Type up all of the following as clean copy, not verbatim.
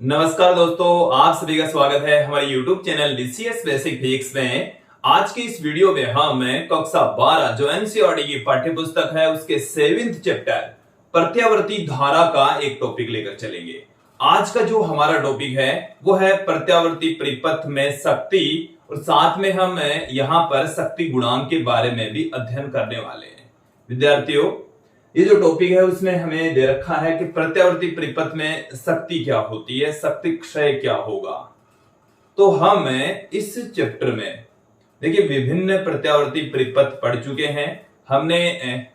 नमस्कार दोस्तों, आप सभी का स्वागत है हमारे YouTube channel DCS basic physics में। आज की इस वीडियो में हम कक्षा 12 जो एनसीईआरटी की पाठ्य पुस्तक है उसके 7th चैप्टर प्रत्यावर्ती धारा का एक टॉपिक लेकर चलेंगे। आज का जो हमारा टॉपिक है वो है प्रत्यावर्ती परिपथ में शक्ति, और साथ में हम यहाँ पर शक्ति गुणांक के बारे में भी अध्ययन करने वाले हैं। विद्यार्थियों, ये जो टॉपिक है उसमें हमें दे रखा है कि प्रत्यावर्ती परिपथ में शक्ति क्या होती है, शक्ति क्षय क्या होगा। तो हम इस चैप्टर में देखिए विभिन्न प्रत्यावर्ती परिपथ पढ़ चुके हैं। हमने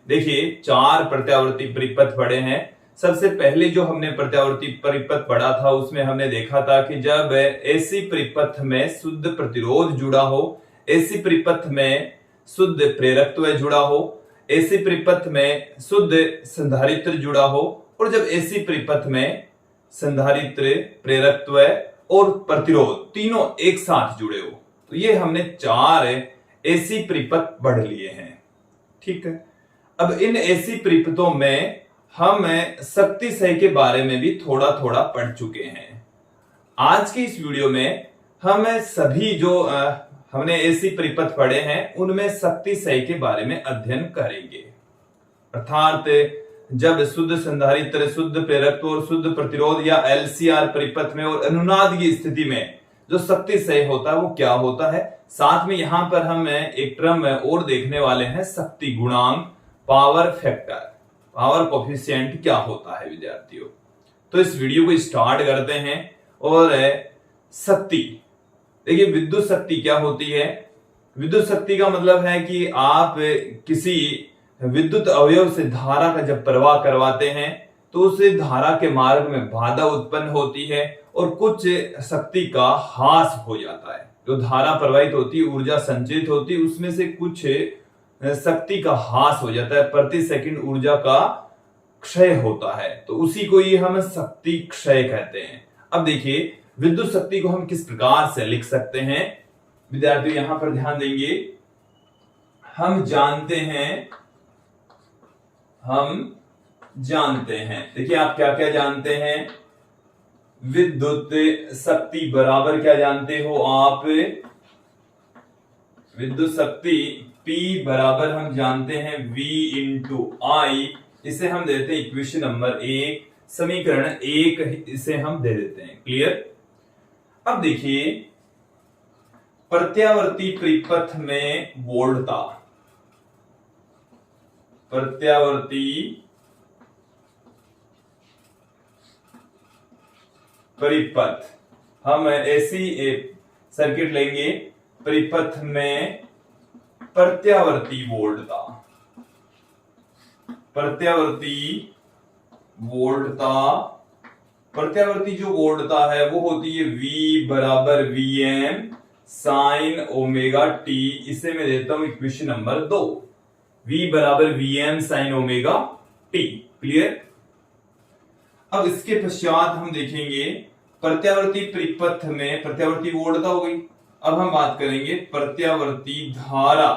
देखिए 4 प्रत्यावर्ती परिपथ पढ़े हैं। सबसे पहले जो हमने प्रत्यावर्ती परिपथ पढ़ा था उसमें हमने देखा था कि जब ऐसी परिपथ में शुद्ध प्रतिरोध जुड़ा हो, ऐसी परिपथ में शुद्ध प्रेरकत्व जुड़ा हो, ऐसी परिपथ में शुद्ध संधारित्र जुड़ा हो, और जब ऐसी परिपथ में संधारित्र, प्रेरकत्व और प्रतिरोध तीनों एक साथ जुड़े हो, तो ये हमने 4 ऐसी परिपथ पढ़ लिए हैं। ठीक है, अब इन ऐसी परिपथों में हम शक्ति क्षय के बारे में भी थोड़ा थोड़ा पढ़ चुके हैं। आज की इस वीडियो में हम सभी जो हमने ऐसी परिपथ पढ़े हैं उनमें शक्ति क्षय के बारे में अध्ययन करेंगे। अर्थात जब शुद्ध संधारित्र, शुद्ध प्रेरकत्व और शुद्ध प्रतिरोध या एलसीआर परिपथ में और अनुनाद की स्थिति में जो शक्ति क्षय होता है वो क्या होता है। साथ में यहां पर हम एक टर्म और देखने वाले हैं, शक्ति गुणांक, पावर फैक्टर, पावर कोफिशिएंट क्या होता है विद्यार्थियों। तो इस वीडियो को स्टार्ट करते हैं। और शक्ति, देखिए विद्युत शक्ति क्या होती है। विद्युत शक्ति का मतलब है कि आप किसी विद्युत अवयव से धारा का जब प्रवाह करवाते हैं तो उस धारा के मार्ग में बाधा उत्पन्न होती है और कुछ शक्ति का ह्रास हो जाता है। जो धारा प्रवाहित होती है, ऊर्जा संचरित होती है, उसमें से कुछ शक्ति का ह्रास हो जाता है, प्रति सेकंड ऊर्जा का क्षय होता है, तो उसी को ही हम शक्ति क्षय कहते हैं। अब देखिए विद्युत शक्ति को हम किस प्रकार से लिख सकते हैं। विद्यार्थियों यहां पर ध्यान देंगे, हम जानते हैं, देखिए आप क्या क्या जानते हैं। विद्युत शक्ति बराबर क्या जानते हो आप, विद्युत शक्ति P बराबर हम जानते हैं V इंटू I। इसे हम देते हैं इक्वेशन नंबर 1, समीकरण 1 इसे हम दे देते हैं। क्लियर। अब देखिए प्रत्यावर्ती परिपथ में वोल्टता, प्रत्यावर्ती परिपथ, हम ऐसी सर्किट लेंगे परिपथ में प्रत्यावर्ती वोल्टता, प्रत्यावर्ती वोल्टता, प्रत्यावर्ती जो वोल्टता है वो होती है V बराबर Vm साइन ओमेगा टी। इसे मैं देता हूं इक्वेशन नंबर 2, V बराबर Vm sign omega T. Clear. अब इसके पश्चात हम देखेंगे प्रत्यावर्ती परिपथ में प्रत्यावर्ती वोल्टता हो गई। अब हम बात करेंगे प्रत्यावर्ती धारा,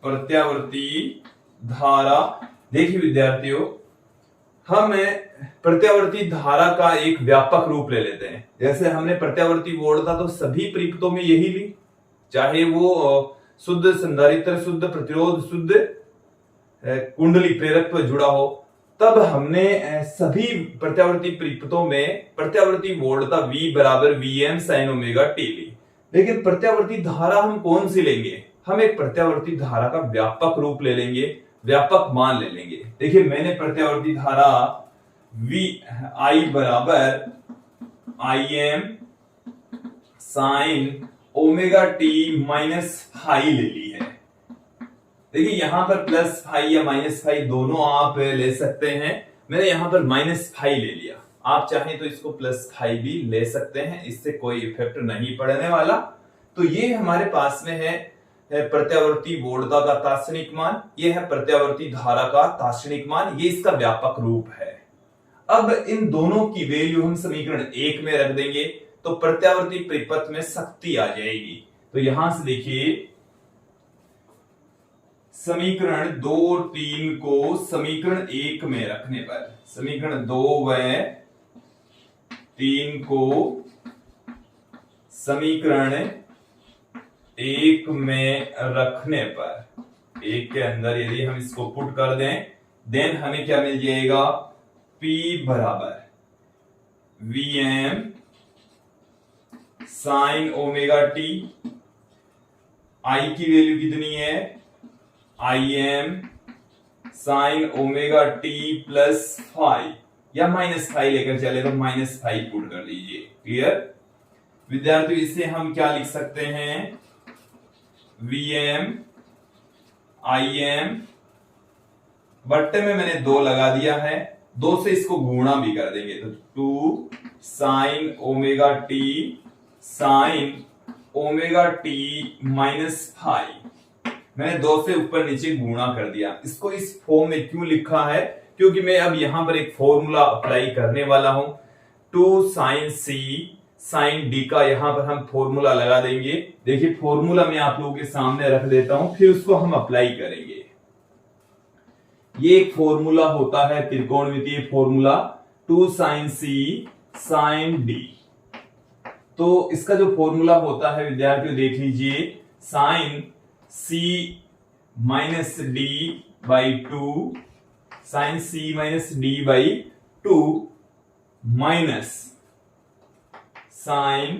प्रत्यावर्ती धारा। देखिए विद्यार्थियों, हम प्रत्यावर्ती धारा का एक व्यापक रूप ले लेते हैं। जैसे हमने प्रत्यावर्ती वोल्टता तो सभी परिपथों में यही ली, चाहे वो शुद्ध संधारित्र, शुद्ध प्रतिरोध, शुद्ध कुंडली प्रेरकत्व जुड़ा हो, तब हमने सभी प्रत्यावर्ती परिपथों में प्रत्यावर्ती वोल्टता V बराबर Vm साइन ओमेगा टी ली। लेकिन प्रत्यावर्ती धारा हम कौन सी लेंगे, हम एक प्रत्यावर्ती धारा का व्यापक रूप ले लेंगे, व्यापक मान ले लेंगे। देखिए मैंने प्रत्यावर्ती धारा I बराबर Im sine omega T minus phi ले ली है। देखिए यहां पर प्लस फाई या माइनस फाई दोनों आप ले सकते हैं। मैंने यहां पर माइनस फाई ले लिया, आप चाहें तो इसको प्लस फाई भी ले सकते हैं, इससे कोई इफेक्ट नहीं पड़ने वाला। तो ये हमारे पास में है प्रत्यावर्ती वोल्टता का तात्क्षणिक मान, ये है प्रत्यावर्ती धारा का तात्क्षणिक मान, ये इसका व्यापक रूप है। अब इन दोनों की वैल्यू हम समीकरण 1 में रख देंगे तो प्रत्यावर्ती परिपथ में शक्ति आ जाएगी। तो यहां से देखिए समीकरण 2 और 3 को समीकरण 1 में रखने पर, समीकरण 2 व 3 को समीकरण 1 में रखने पर, 1 के अंदर यदि हम इसको पुट कर दें, देन हमें क्या मिल जाएगा, P बराबर Vm sign omega T, I की वैल्यू कितनी है, Im sine omega T plus 5 या -5 लेकर चले तो -5 पुट कर दीजिए। क्लियर विद्यार्थियों, इसे हम क्या लिख सकते हैं, Vm Im, बट्टे में मैंने 2 लगा दिया है, 2 से इसको गुणा भी कर देंगे तो 2 sign omega T sign omega T -5, मैंने 2 से ऊपर नीचे गुणा कर दिया। इसको इस फॉर्म में क्यों लिखा है, क्योंकि मैं अब यहां पर एक फॉर्मूला अप्लाई करने वाला हूं। 2 साइन सी साइन डी का यहां पर हम फॉर्मूला लगा देंगे। देखिए फॉर्मूला मैं आप लोगों के सामने रख देता हूं, फिर उसको हम अप्लाई करेंगे। ये एक फॉर्मूला होता है त्रिकोणमितीय formula 2 sine C sine D. तो इसका जो फॉर्मूला होता है विद्यार्थियों देख लीजिए, sine C minus D by 2, sine C minus D by 2 minus sine,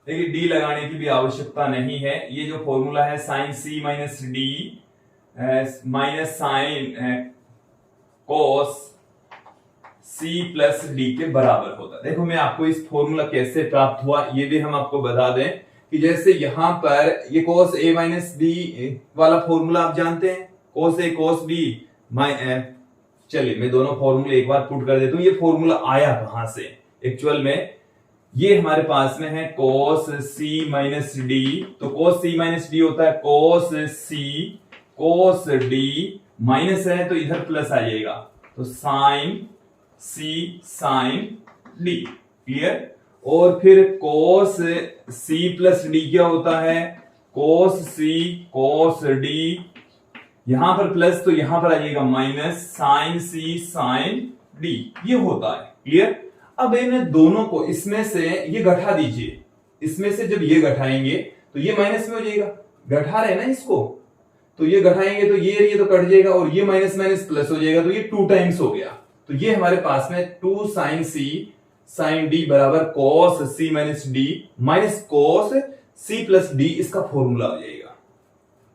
देखिए डी लगाने की भी आवश्यकता नहीं है, ये जो फॉर्मूला है sine C minus D minus sine cos C plus D के बराबर होता है। देखो मैं आपको इस फॉर्मूला कैसे प्राप्त हुआ ये भी हम आपको बता दें कि जैसे यहां पर ये कोस ए माइनस बी वाला फॉर्मूला आप जानते हैं, कोस ए कोस बी, चलिए मैं दोनों फॉर्मूले एक बार पुट कर देता हूं। ये फॉर्मूला आया कहां से, एक्चुअल में ये हमारे पास में है कोस सी माइनस डी, तो कोस सी माइनस डी होता है कोस सी कोस डी, माइनस है तो इधर प्लस आ जाएगा, तो sign C sine D. Clear, और फिर कोस सी प्लस डी क्या होता है, कोस सी कोस डी, यहां पर प्लस तो यहां पर आ जाएगा minus sign C sine D, ये होता है। क्लियर, अब इन दोनों को इसमें से ये घटा दीजिए, इसमें से जब ये घटाएंगे तो ये माइनस में हो जाएगा, घटा रहे ना इसको, तो ये घटाएंगे तो ये तो कट जाएगा और ये माइनस माइनस प्लस हो जाएगा, तो ये 2 टाइम्स हो गया। तो ये हमारे पास में 2 साइन सी साइन डी बराबर cos C minus D minus cos C plus D, इसका फॉर्मूला हो जाएगा।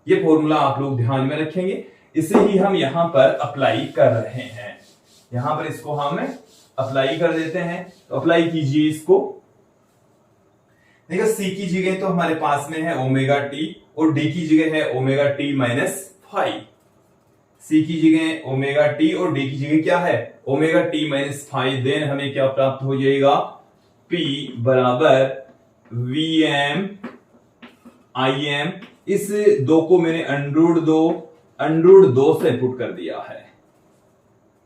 ये फॉर्मूला आप लोग ध्यान में रखेंगे, इसे ही हम यहां पर अप्लाई कर रहे हैं। यहां पर इसको हम अप्लाई कर देते हैं, तो अप्लाई कीजिए इसको। देखो सी की जगह तो हमारे पास में है ओमेगा टी और डी की जगह है ओमेगा टी माइनस 5। सी की जगह ओमेगा टी और डी की जगह क्या है, ओमेगा टी माइनस 5। देन हमें क्या प्राप्त हो जाएगा, P बराबर Vm Im, इस 2 को मैंने अंडरूट 2 से पुट कर दिया है,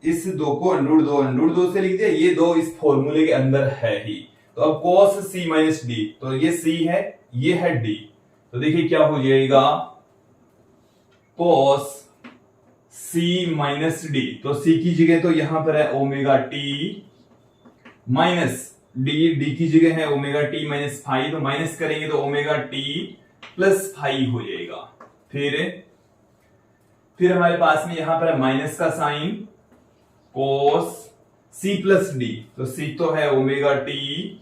इस 2 को अंडरूट 2 से लिख दिया, ये 2 इस फॉर्मूले के अंदर है ही। तो अब cos c माइनस डी, तो ये c है ये है d, तो देखिए क्या हो जाएगा, cos c माइनस डी, तो c की जगह तो यहां पर है ओमेगा टी माइनस डी की जगह है ओमेगा टी माइनस 5, तो माइनस करेंगे तो ओमेगा टी प्लस 5 हो जाएगा। फिर हमारे पास में यहां पर है माइनस का साइन, कोस c प्लस डी, तो c तो है ओमेगा टी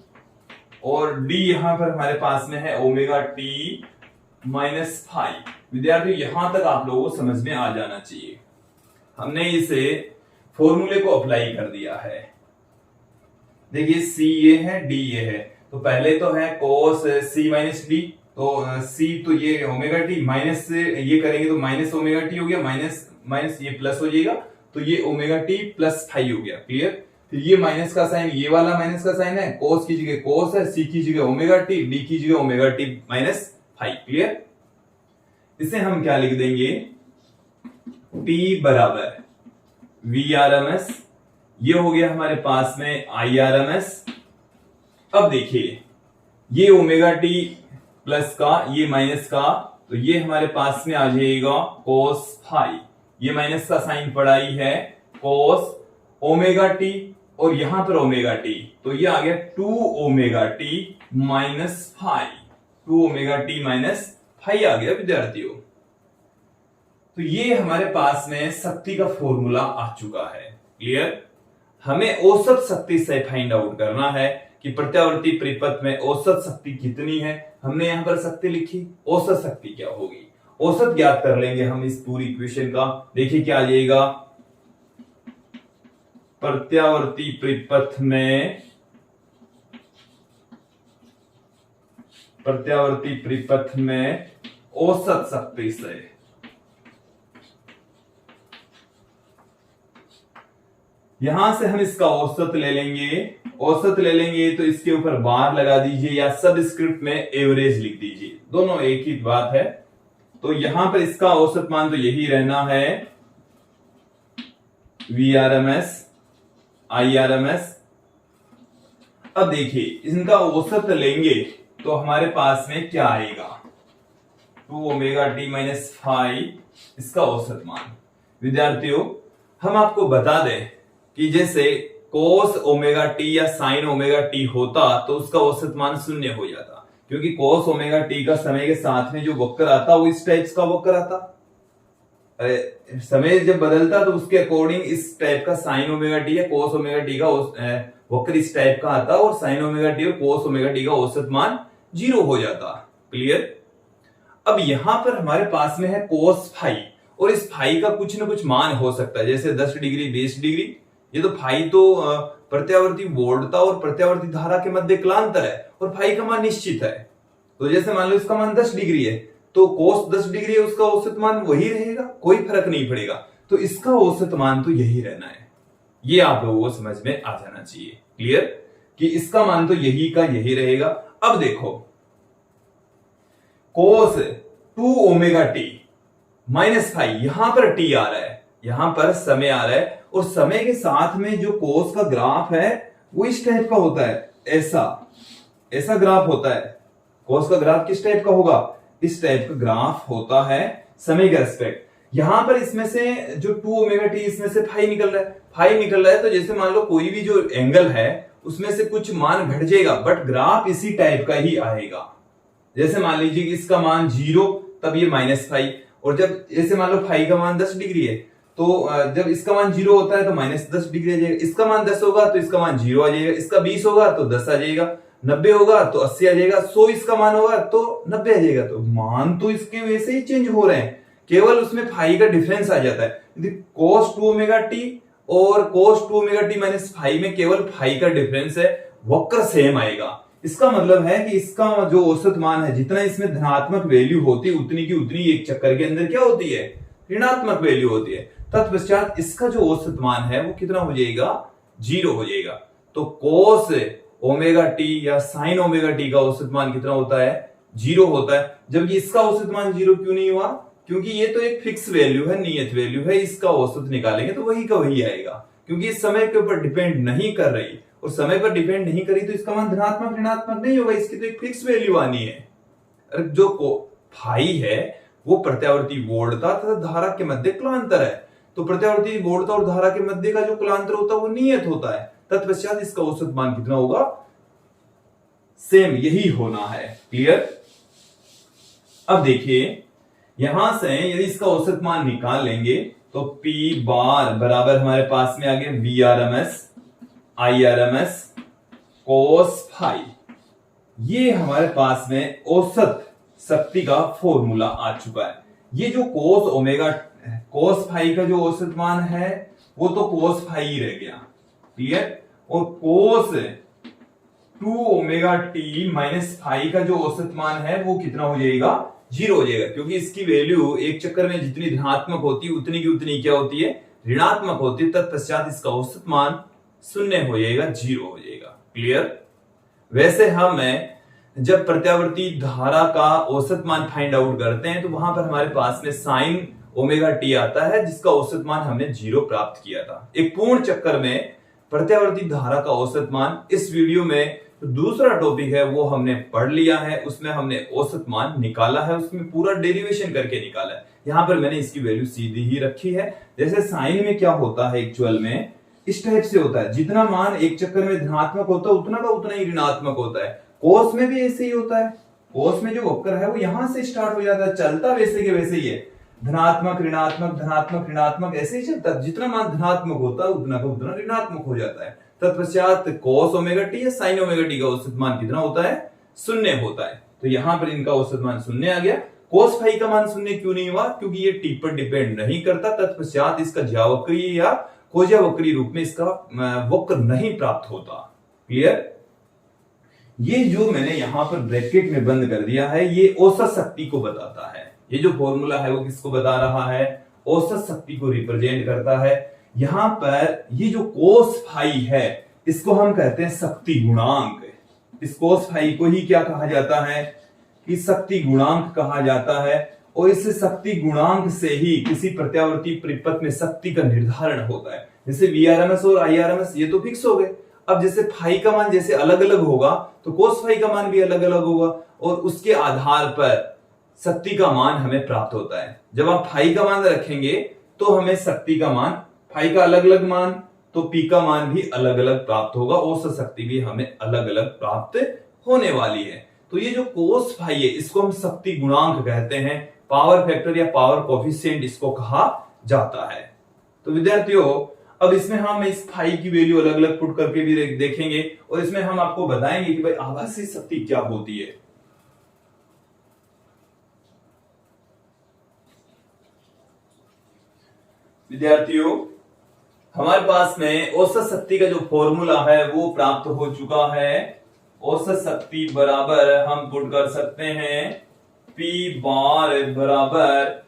और d यहां पर हमारे पास में है ओमेगा टी माइनस 5। विद्यार्थियों यहां तक आप लोगों को समझ में आ जाना चाहिए, हमने इसे फॉर्मूले को अप्लाई कर दिया है। देखिए c ये है d ये है, तो पहले तो है कोस c माइनस डी, तो c तो ये ओमेगा टी माइनस ये करेंगे तो माइनस ओमेगा टी हो गया, माइनस माइनस ये प्लस हो जाएगा, तो ये ओमेगा टी प्लस 5 हो गया। क्लियर, तो ये माइनस का साइन, ये वाला माइनस का साइन है, कोस की जगह कोस है, सी की जगह ओमेगा टी, डी की जगह ओमेगा टी माइनस 5। क्लियर, इसे हम क्या लिख देंगे, P बराबर वी आर एम एस, ये हो गया हमारे पास में आई आर एम एस। अब देखिए ये ओमेगा टी प्लस का ये माइनस का, तो ये हमारे पास में आ जाएगा कोस 5, ये माइनस का साइन पड़ा ही है, कोस ओमेगा टी और यहां पर ओमेगा टी, तो ये आ गया 2 omega T minus five, 2 omega T minus five आ गया विद्यार्थियों। तो ये हमारे पास में शक्ति का फॉर्मूला आ चुका है। क्लियर? हमें औसत शक्ति से फाइंड आउट करना है कि प्रत्यावर्ती परिपथ में औसत शक्ति कितनी है। हमने यहां पर शक्ति लिखी, औसत शक्ति क्या होगी, औसत ज्ञात कर लेंगे हम इस पूरी इक्वेशन का। देखिए क्या आ जाएगा, प्रत्यावर्ती परिपथ में, प्रत्यावर्ती परिपथ में औसत शक्ति से यहां से हम इसका औसत ले लेंगे, औसत ले लेंगे तो इसके ऊपर बार लगा दीजिए या सबस्क्रिप्ट में एवरेज लिख दीजिए, दोनों एक ही बात है। तो यहां पर इसका औसत मान तो यही रहना है, VRMS IRMS। अब देखिए इनका औसत लेंगे तो हमारे पास में क्या आएगा, 2 ओमेगा टी माइनस फाइव, इसका औसत मान। विद्यार्थियों हम आपको बता दें कि जैसे cos ओमेगा टी या sin ओमेगा टी होता तो उसका औसत मान शून्य हो जाता, क्योंकि cos ओमेगा टी का समय के साथ में जो वक्र आता वो इस टाइप का वक्र आता। समय जब बदलता तो उसके अकॉर्डिंग इस टाइप का sin ओमेगा टी या cos ओमेगा टी का वक्र इस टाइप का आता और sin ओमेगा टी और cos ओमेगा टी का औसत मान 0 हो जाता। क्लियर? अब यहां पर हमारे पास में है cos फाई, और इस फाई का कुछ ना कुछ मान हो सकता है, जैसे 10 डिग्री 20 डिग्री। ये तो फाई तो प्रत्यावर्ती वोल्टता और प्रत्यावर्ती धारा के मध्य कलांतर है, और फाई का मान निश्चित है। तो जैसे मान लो इसका मान 10 डिग्री है तो कोस 10 डिग्री है, उसका औसत मान वही रहेगा, कोई फर्क नहीं पड़ेगा। तो इसका औसत मान तो यही रहना है, ये आप लोगों को समझ में आ जाना चाहिए। क्लियर? कि इसका मान तो यही का यही रहेगा। अब देखो कोस 2 ओमेगा टी माइनस फाइव, यहां पर टी आ रहा है, यहां पर समय आ रहा है, और समय के साथ में जो कोस का ग्राफ है वो इस टाइप का होता है, ऐसा ग्राफ होता है। कोस का ग्राफ किस टाइप का होगा, इस टाइप का ग्राफ होता है समय के रेस्पेक्ट। यहां पर इसमें से जो 2 ओमेगा टी, इसमें से फाई निकल रहा है, फाई निकल रहा है। तो जैसे मान लो कोई भी जो एंगल है उसमें से कुछ मान घट जाएगा, बट ग्राफ इसी टाइप का ही आएगा। जैसे मान लीजिए कि इसका मान 0, तब ये माइनस फाइव, और जब जैसे मान लो फाई का मान 10 डिग्री है तो जब इसका मान 0 होता है तो माइनस 10 डिग्री आ जाएगा। इसका मान 10 होगा तो इसका मान 0 आ जाएगा, इसका 20 होगा तो 10 आ जाएगा, 90 होगा तो 80 आ जाएगा, 100 इसका मान होगा तो 90 आ जाएगा। तो मान तो इसके वैसे ही चेंज हो रहे हैं, केवल उसमें फाई का डिफरेंस आ जाता है। यदि cos 2 ओमेगा टी और cos 2 omega T minus five में केवल फाई का डिफरेंस है, वक्र सेम आएगा। इसका मतलब है कि इसका जो औसत मान है, जितना इसमें धनात्मक वैल्यू होती है उतनी की उतनी एक चक्कर के अंदर क्या होती है, ऋणात्मक वैल्यू होती है। तत्पश्चात इसका जो औसत मान है वो कितना हो जाएगा, 0 हो जाएगा। तो cos ओमेगा टी या sin ओमेगा टी का औसत मान कितना होता है, 0 होता है। जबकि इसका औसत मान 0 क्यों नहीं हुआ, क्योंकि ये तो एक फिक्स वैल्यू है, नियत वैल्यू है, इसका औसत निकालेंगे तो वही का वही आएगा, क्योंकि इस समय के ऊपर डिपेंड नहीं कर रही, और समय पर डिपेंड नहीं करी तो इसका मान धनात्मक ऋणात्मक नहीं होगा, इसकी तो एक फिक्स वैल्यू आनी है। जो फाई है वो प्रत्यावर्ती वोल्टता तथा धारा के मध्य कलांतर है, तो प्रत्यावर्ती वोल्टता और धारा के मध्य का जो कलांतर होता है वो नियत होता है। तत्पश्चात इसका औसत मान कितना होगा, सेम यही होना है। क्लियर? अब देखिए यहां से यदि इसका औसत मान निकाल लेंगे तो P बार बराबर हमारे पास में आ गया VRMS IRMS cos फाई, ये हमारे पास में औसत शक्ति का फॉर्मूला आ चुका है। ये जो cos फाई का जो औसत मान है वो तो cos फाई ही रह गया। क्लियर? और cos 2 omega T minus phi का जो औसत मान है वो कितना हो जाएगा, 0 हो जाएगा, क्योंकि इसकी वैल्यू एक चक्कर में जितनी धनात्मक होती है उतनी की उतनी क्या होती है, ऋणात्मक होती है। तत्पश्चात इसका औसत मान 0 हो जाएगा, 0 हो जाएगा। क्लियर? वैसे हम जब प्रत्यावर्ती धारा का औसत मान फाइंड आउट करते हैं तो वहां पर हमारे पास में sin ओमेगा टी आता है, जिसका औसत मान हमने 0 प्राप्त किया था। एक पूर्ण चक्कर में प्रत्यावर्ती धारा का औसत मान, इस वीडियो में तो दूसरा टॉपिक है वो हमने पढ़ लिया है, उसमें हमने औसत मान निकाला है, उसमें पूरा डेरिवेशन करके निकाला है। यहां पर मैंने इसकी वैल्यू सीधी ही रखी है। जैसे साइन में क्या होता है एक्चुअल में, इस टाइप से होता है, जितना मान एक चक्कर में धनात्मक होता है उतना का उतना ही ऋणात्मक होता है। कोस में भी ऐसे ही होता है, कोस में जो वक्र है वो यहां से स्टार्ट हो जाता है, चलता वैसे के वैसे ही है, धनात्मक ऋणात्मक धनात्मक ऋणात्मक ऐसे ही चलता है। जितना मान धनात्मक होता है उतना का उतना ऋणात्मक हो जाता है। तत्पश्चात cos ओमेगा टी या sin ओमेगा टी का औसत मान कितना होता है? शून्य होता है। तो यहां पर इनका औसत मान शून्य आ गया। cos फाई का मान शून्य क्यों नहीं हुआ? क्योंकि ये टी पर डिपेंड नहीं करता। तत्पश्चात इसका ज्यावक्रीय या खोज्यावक्रीय रूप में इसका वक्र नहीं प्राप्त होता। क्लियर? ये जो मैंने यहां पर ब्रैकेट में बंद कर दिया है ये औसत शक्ति को बताता है। ये जो फॉर्मूला है वो किसको बता रहा है? औसत शक्ति को रिप्रेजेंट करता है। यहां पर ये जो कोस फाई है इसको हम कहते हैं शक्ति गुणांक। इस कोस फाई को ही क्या कहा जाता है? कि शक्ति गुणांक कहा जाता है। और इस शक्ति गुणांक से ही किसी प्रत्यावर्ती परिपथ में शक्ति का निर्धारण होता है। जैसे Vrms और Irms ये तो फिक्स हो गए। अब जैसे फाई का मान जैसे अलग अलग होगा तो कोस फाई का मान भी अलग अलग होगा और उसके आधार पर शक्ति का मान हमें प्राप्त होता है। जब आप फाई का मान रखेंगे तो हमें शक्ति का मान, फाई का अलग अलग मान तो पी का मान भी अलग अलग प्राप्त होगा, औसत शक्ति भी हमें अलग अलग प्राप्त होने वाली है। तो ये जो कोस फाई है इसको हम शक्ति गुणांक कहते हैं, पावर फैक्टर या पावर कोफिशिएंट इसको कहा जाता है। तो विद्यार्थियों अब इसमें हम इस फाई की वैल्यू अलग अलग पुट करके भी देखेंगे और इसमें हम आपको बताएंगे कि भाई आभासी शक्ति क्या होती है। विद्यार्थियों हमारे पास में औसत शक्ति का जो फॉर्मूला है वो प्राप्त हो चुका है। औसत शक्ति बराबर हम पुट कर सकते हैं P बार बराबर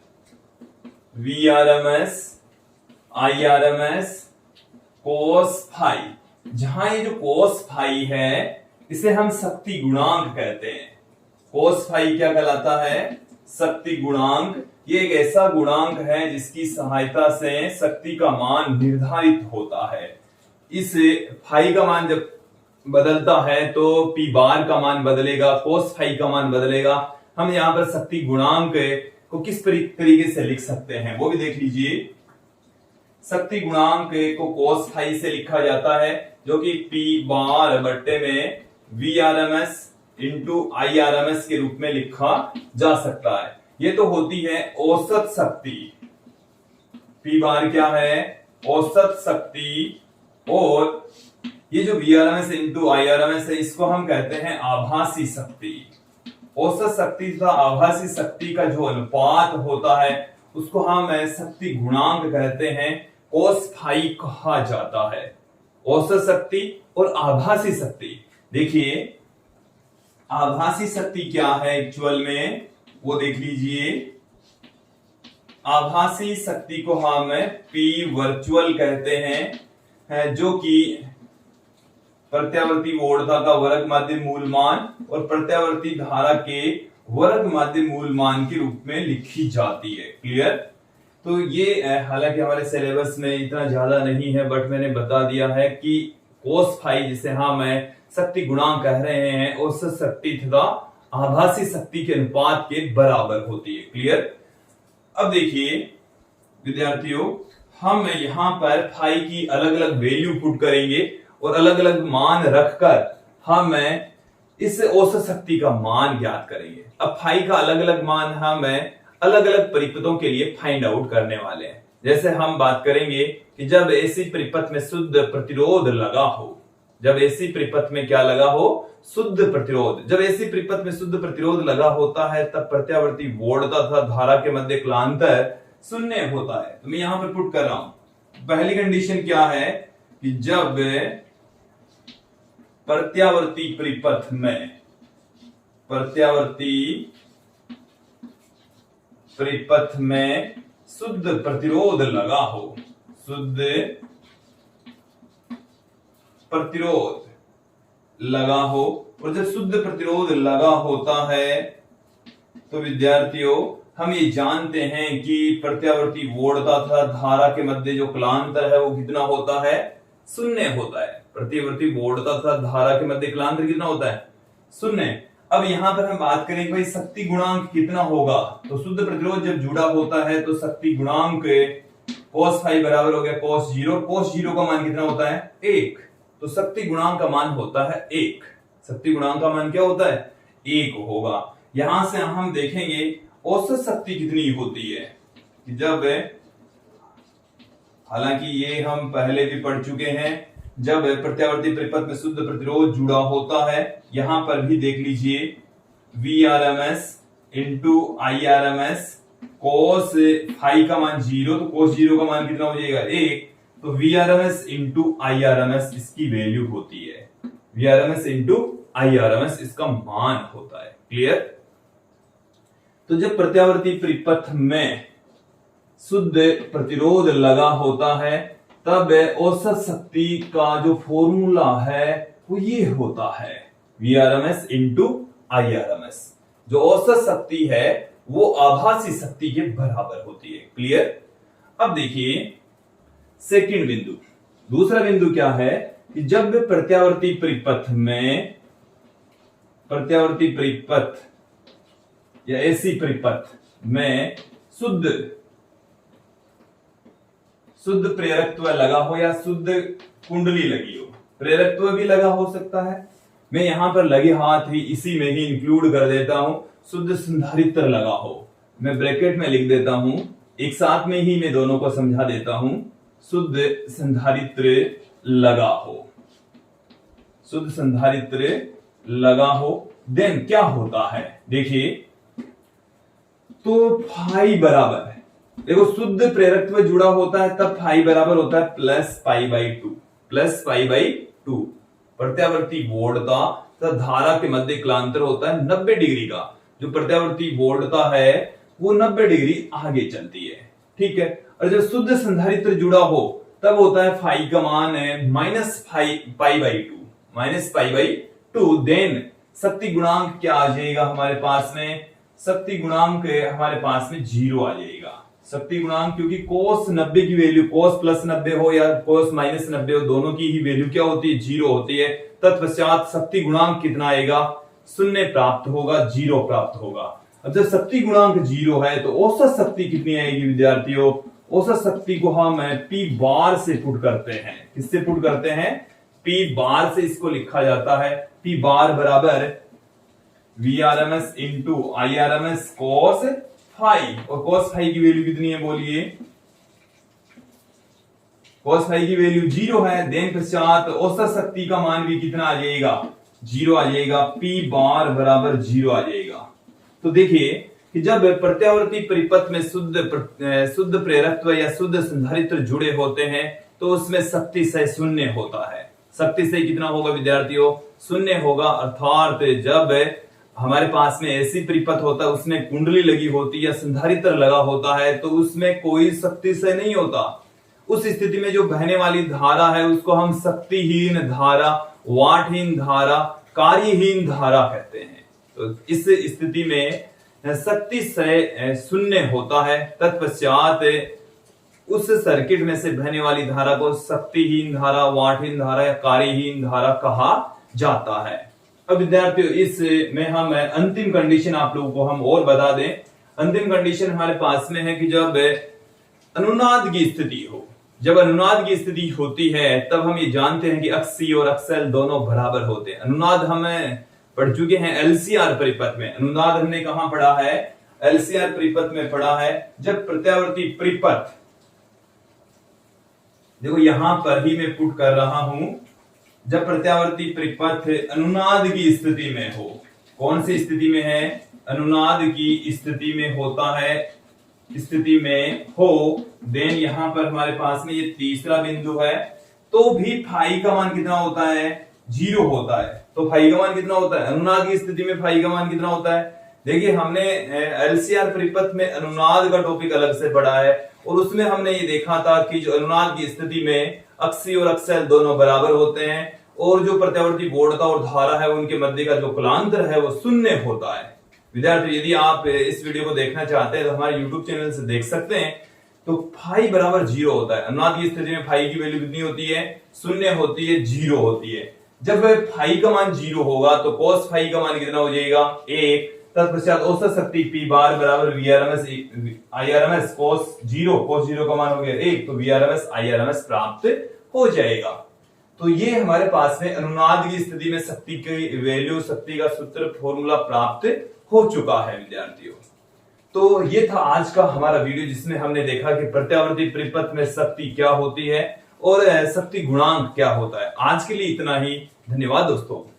Vrms Irms कोस फाई। जहां ये जो कोस फाई है इसे हम शक्ति गुणांक कहते हैं। कोस फाई क्या कहलाता है? शक्ति गुणांक। ये एक ऐसा गुणांक है जिसकी सहायता से शक्ति का मान निर्धारित होता है। इस फाई का मान जब बदलता है तो पी बार का मान बदलेगा, कोस फाई का मान बदलेगा। हम यहां पर शक्ति गुणांक को किस तरीके से लिख सकते हैं वो भी देख लीजिए। शक्ति गुणांक को कोस फाई से लिखा जाता है जो कि पी बार बट्टे में Vrms इंटू Irms के रूप में लिखा जा सकता है। ये तो होती है औसत शक्ति। पी बार क्या है? औसत शक्ति। और ये जो Vrms इंटू Irms है इसको हम कहते हैं आभासी शक्ति। औसत शक्ति तथा आभासी शक्ति का जो अनुपात होता है उसको हम शक्ति गुणांक कहते हैं, कोस फाई कहा जाता है। औसत शक्ति और आभासी शक्ति। देखिए आभासी शक्ति क्या है एक्चुअल में वो देख लीजिए। आभासी शक्ति को हम P वर्चुअल कहते हैं जो कि प्रत्यावर्ती वोल्टता का वर्ग माध्य मूल मान और प्रत्यावर्ती धारा के वर्ग माध्य मूल मान के रूप में लिखी जाती है। क्लियर? तो ये हालांकि हमारे सिलेबस में इतना ज्यादा नहीं है बट मैंने बता दिया है कि कोस फाई जिसे हम शक्ति गुणांक कह रहे हैं औसत शक्ति तथा आभासी शक्ति के अनुपात के बराबर होती है। क्लियर? अब देखिए विद्यार्थियों हम यहां पर फाई की अलग अलग वैल्यू पुट करेंगे और अलग अलग मान रखकर हम इस औसत शक्ति का मान ज्ञात करेंगे। अब फाई का अलग अलग मान हम अलग अलग परिपथों के लिए फाइंड आउट करने वाले हैं। जैसे हम बात करेंगे कि जब ऐसी परिपथ में शुद्ध प्रतिरोध लगा हो, जब ऐसी परिपथ में क्या लगा हो? शुद्ध प्रतिरोध। जब ऐसी परिपथ में शुद्ध प्रतिरोध लगा होता है तब प्रत्यावर्ती वोल्टता तथा धारा के मध्य कालांतर शून्य होता है। तो मैं यहां पर पुट कर रहा हूं। पहली कंडीशन क्या है कि जब प्रत्यावर्ती परिपथ में शुद्ध प्रतिरोध लगा हो, शुद्ध प्रतिरोध लगा हो। और जब शुद्ध प्रतिरोध लगा होता है तो विद्यार्थियों हम ये जानते हैं कि प्रत्यावर्ती वोल्टता तथा धारा के मध्य जो कालांतर है वो कितना होता है? शून्य होता है। प्रत्यावर्ती वोल्टता तथा धारा के मध्य कालांतर कितना होता है? शून्य। अब यहां पर हम बात करें कि भाई शक्ति गुणांक कितना होगा, तो शुद्ध प्रतिरोध जब जुड़ा होता है तो शक्ति गुणांक cos फाई बराबर हो गया cos जीरो का मान कितना होता है 1, तो शक्ति गुणांक का मान होता है 1। शक्ति गुणांक का मान क्या होता है 1 होगा। यहां से हम देखेंगे औसत शक्ति कितनी होती है कि जब, हालांकि ये हम पहले भी पढ़ चुके हैं, जब प्रत्यावर्ती परिपथ में शुद्ध प्रतिरोध जुड़ा होता है, यहां पर भी देख लीजिए Vrms into Irms cos phi का मान 0, तो cos 0 का मान कितना हो जाएगा 1, तो Vrms इंटू Irms इसकी वैल्यू होती है। Vrms इंटू Irms इसका मान होता है। क्लियर? तो जब प्रत्यावर्ती परिपथ में शुद्ध प्रतिरोध लगा होता है तब औसत शक्ति का जो फॉर्मूला है वो ये होता है Vrms इंटू Irms। जो औसत शक्ति है वो आभासी शक्ति के बराबर होती है। क्लियर? अब देखिए सेकंड बिंदु, दूसरा बिंदु क्या है कि जब प्रत्यावर्ती परिपथ या ऐसी परिपथ में शुद्ध प्रेरकत्व लगा हो या शुद्ध कुंडली लगी हो, प्रेरकत्व भी लगा हो सकता है, मैं यहां पर लगे हाथ ही इसी में ही इंक्लूड कर देता हूं, शुद्ध संधारित्र लगा हो, मैं ब्रैकेट में लिख देता हूं, एक साथ में ही मैं दोनों को समझा देता हूं, शुद्ध संधारित्र लगा हो, शुद्ध संधारित्र लगा हो, देन क्या होता है देखिए, तो फाई बराबर है, देखो शुद्ध प्रेरकत्व जुड़ा होता है तब फाई बराबर होता है प्लस पाई बाई टू। प्रत्यावर्ती वोल्टता तथा धारा के मध्य कलांतर होता है 90 डिग्री का, जो प्रत्यावर्ती वोल्टता है वो 90 डिग्री आगे चलती है। ठीक है, और जब शुद्ध संधारित्र जुड़ा हो तब होता है फाई का मान है minus pi by two. Then शक्ति गुणांक क्या आ जाएगा हमारे पास में, शक्ति गुणांक हमारे पास में 0 आ जाएगा। शक्ति गुणांक क्योंकि cos 90 की वैल्यू cos प्लस 90 हो या cos माइनस 90 हो, दोनों की ही वैल्यू क्या होती है 0 होती है। तत्पश्चात शक्ति गुणांक कितना आएगा 0 प्राप्त होगा, 0 प्राप्त होगा। अब जब शक्ति गुणांक 0 है तो औसत शक्ति कितनी आएगी विद्यार्थियों, औसत शक्ति को हम P बार से पुट करते हैं। किससे पुट करते हैं, P बार से इसको लिखा जाता है। P बार बराबर Vrms into Irms cos phi, और cos फाई की वैल्यू कितनी है बोलिए, cos फाई की वैल्यू 0 है। देन पश्चात औसत शक्ति का मान भी कितना आ जाएगा 0 आ जाएगा, P बार बराबर 0 आ जाएगा। तो देखिए कि जब प्रत्यावर्ती परिपथ में शुद्ध प्रेरकत्व या शुद्ध संधारित्र जुड़े होते हैं तो उसमें शक्ति से 0 होता है। शक्ति से कितना होगा विद्यार्थियों 0 होगा, अर्थात जब हमारे पास में ऐसी परिपथ होता है उसमें कुंडली लगी होती है या संधारित्र लगा होता है तो उसमें कोई शक्ति से नहीं होता। उस स्थिति में जो बहने वाली धारा है उसको हम शक्तिहीन धारा, वाटहीन धारा, कार्यहीन धारा कहते हैं। तो इस स्थिति में शक्ति से 0 होता है। तत्पश्चात उस सर्किट में से बहने वाली धारा को शक्तिहीन धारा, वाटहीन धारा या कार्यहीन धारा कहा जाता है। अब विद्यार्थियों इसमें हम अंतिम कंडीशन आप लोगों को हम और बता दें। अंतिम कंडीशन हमारे पास में है कि जब अनुनाद की स्थिति हो, जब अनुनाद की स्थिति होती है तब हम ये जानते हैं कि अक्सी और अक्सल दोनों बराबर होते हैं। अनुनाद हम पढ़ चुके हैं एलसीआर परिपथ में। अनुनाद हमने कहां पढ़ा है, एलसीआर परिपथ में पढ़ा है। जब प्रत्यावर्ती परिपथ, देखो यहां पर ही मैं पुट कर रहा हूं, जब प्रत्यावर्ती परिपथ अनुनाद की स्थिति में हो, कौन सी स्थिति में है, अनुनाद की स्थिति में होता है, स्थिति में हो, देन यहां पर हमारे पास में ये तीसरा बिंदु है, तो भी फाई का मान कितना होता है 0 होता है। तो फाई का मान कितना होता है, अनुनाद की स्थिति में फाई का मान कितना होता है। देखिए हमने एलसीआर परिपथ में अनुनाद का टॉपिक अलग से पढ़ा है और उसमें हमने ये देखा था कि जो अनुनाद की स्थिति में अक्सी और अक्सल दोनों बराबर होते हैं और जो प्रत्यावर्ती वोल्टता और धारा है उनके मध्य का जो कलांतर है वो 0 होता है। विद्यार्थी यदि आप इस वीडियो को देखना चाहते हैं तो हमारे YouTube चैनल से देख सकते हैं। तो फाई बराबर 0 होता है। अनुनाद की स्थिति में फाई की वैल्यू कितनी होती है 0 होती है, 0 होती है। जब फाई का मान 0 होगा तो cos फाई का मान कितना हो जाएगा 1। तत्पश्चात औसत शक्ति P बार बराबर VRMS IRMS cos 0 का मान हो गया 1, तो VRMS IRMS प्राप्त हो जाएगा। तो ये हमारे पास में अनुनाद की स्थिति में शक्ति की वैल्यू, शक्ति का सूत्र, फॉर्मूला प्राप्त हो चुका है विद्यार्थियों। तो ये था आज का हमारा वीडियो, जिसमें हमने देखा कि प्रत्यावर्ती परिपथ में शक्ति क्या होती है और शक्ति गुणांक क्या होता है। आज के लिए इतना ही, धन्यवाद दोस्तों।